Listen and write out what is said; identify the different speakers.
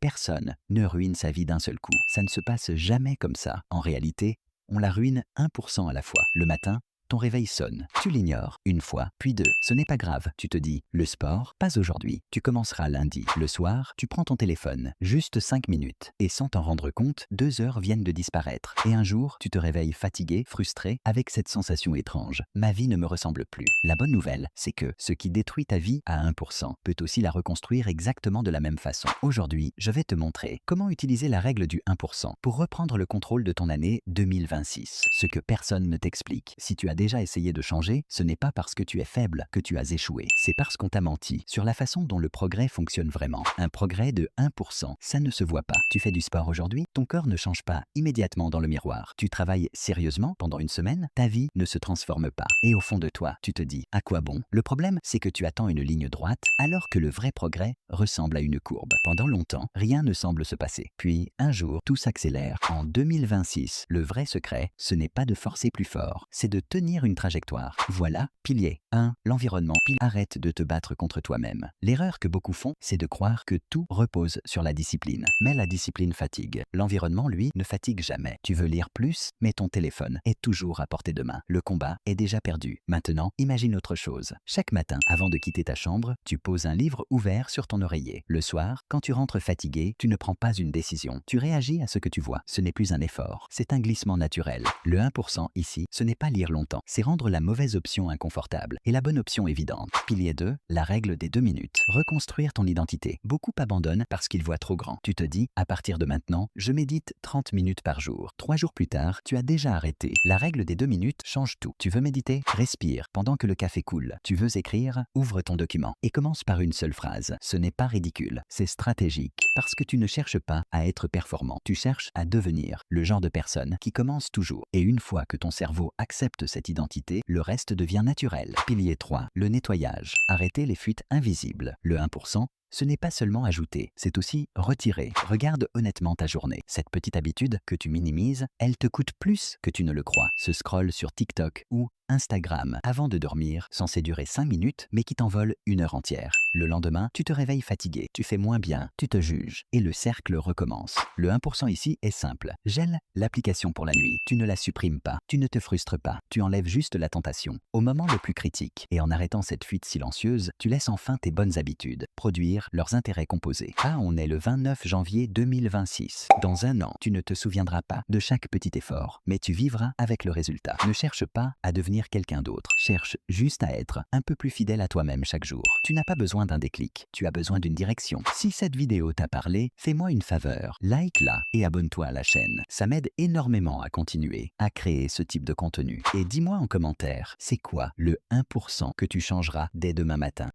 Speaker 1: Personne ne ruine sa vie d'un seul coup. Ça ne se passe jamais comme ça. En réalité, on la ruine 1% à la fois. Le matin, ton réveil sonne. Tu l'ignores. Une fois, puis deux. Ce n'est pas grave. Tu te dis, le sport, pas aujourd'hui. Tu commenceras lundi. Le soir, tu prends ton téléphone. Juste 5 minutes. Et sans t'en rendre compte, 2 heures viennent de disparaître. Et un jour, tu te réveilles fatigué, frustré, avec cette sensation étrange. Ma vie ne me ressemble plus. La bonne nouvelle, c'est que ce qui détruit ta vie à 1% peut aussi la reconstruire exactement de la même façon. Aujourd'hui, je vais te montrer comment utiliser la règle du 1% pour reprendre le contrôle de ton année 2026. Ce que personne ne t'explique. Si tu as déjà essayé de changer, ce n'est pas parce que tu es faible que tu as échoué. C'est parce qu'on t'a menti sur la façon dont le progrès fonctionne vraiment. Un progrès de 1%, ça ne se voit pas. Tu fais du sport aujourd'hui, ton corps ne change pas immédiatement dans le miroir. Tu travailles sérieusement pendant une semaine, ta vie ne se transforme pas. Et au fond de toi, tu te dis, à quoi bon? Le problème, c'est que tu attends une ligne droite alors que le vrai progrès ressemble à une courbe. Pendant longtemps, rien ne semble se passer. Puis, un jour, tout s'accélère. En 2026, le vrai secret, ce n'est pas de forcer plus fort, c'est de tenir une trajectoire. Voilà, pilier 1, l'environnement. Arrête de te battre contre toi-même. L'erreur que beaucoup font, c'est de croire que tout repose sur la discipline. Mais la discipline fatigue. L'environnement, lui, ne fatigue jamais. Tu veux lire plus, mais ton téléphone est toujours à portée de main. Le combat est déjà perdu. Maintenant, imagine autre chose. Chaque matin, avant de quitter ta chambre, tu poses un livre ouvert sur ton oreiller. Le soir, quand tu rentres fatigué, tu ne prends pas une décision. Tu réagis à ce que tu vois. Ce n'est plus un effort. C'est un glissement naturel. Le 1% ici, ce n'est pas lire longtemps. C'est rendre la mauvaise option inconfortable et la bonne option évidente. Pilier 2, la règle des 2 minutes. Reconstruire ton identité. Beaucoup abandonnent parce qu'ils voient trop grand. Tu te dis, à partir de maintenant, je médite 30 minutes par jour. 3 jours plus tard, tu as déjà arrêté. La règle des 2 minutes change tout. Tu veux méditer? Respire pendant que le café coule. Tu veux écrire? Ouvre ton document et commence par une seule phrase. Ce n'est pas ridicule, c'est stratégique. Parce que tu ne cherches pas à être performant. Tu cherches à devenir le genre de personne qui commence toujours. Et une fois que ton cerveau accepte cette identité, le reste devient naturel. Pilier 3, le nettoyage. Arrêter les fuites invisibles. Le 1%, ce n'est pas seulement ajouter, c'est aussi retirer. Regarde honnêtement ta journée. Cette petite habitude que tu minimises, elle te coûte plus que tu ne le crois. Ce scroll sur TikTok ou Instagram avant de dormir, censé durer 5 minutes, mais qui t'envole 1 heure entière. Le lendemain, tu te réveilles fatigué, tu fais moins bien, tu te juges, et le cercle recommence. Le 1% ici est simple. Gèle l'application pour la nuit. Tu ne la supprimes pas, tu ne te frustres pas, tu enlèves juste la tentation. Au moment le plus critique, et en arrêtant cette fuite silencieuse, tu laisses enfin tes bonnes habitudes produire leurs intérêts composés. Ah, on est le 29 janvier 2026. Dans un an, tu ne te souviendras pas de chaque petit effort, mais tu vivras avec le résultat. Ne cherche pas à devenir quelqu'un d'autre. Cherche juste à être un peu plus fidèle à toi-même chaque jour. Tu n'as pas besoin d'un déclic, tu as besoin d'une direction. Si cette vidéo t'a parlé, fais-moi une faveur, like-la et abonne-toi à la chaîne. Ça m'aide énormément à continuer à créer ce type de contenu. Et dis-moi en commentaire, c'est quoi le 1% que tu changeras dès demain matin?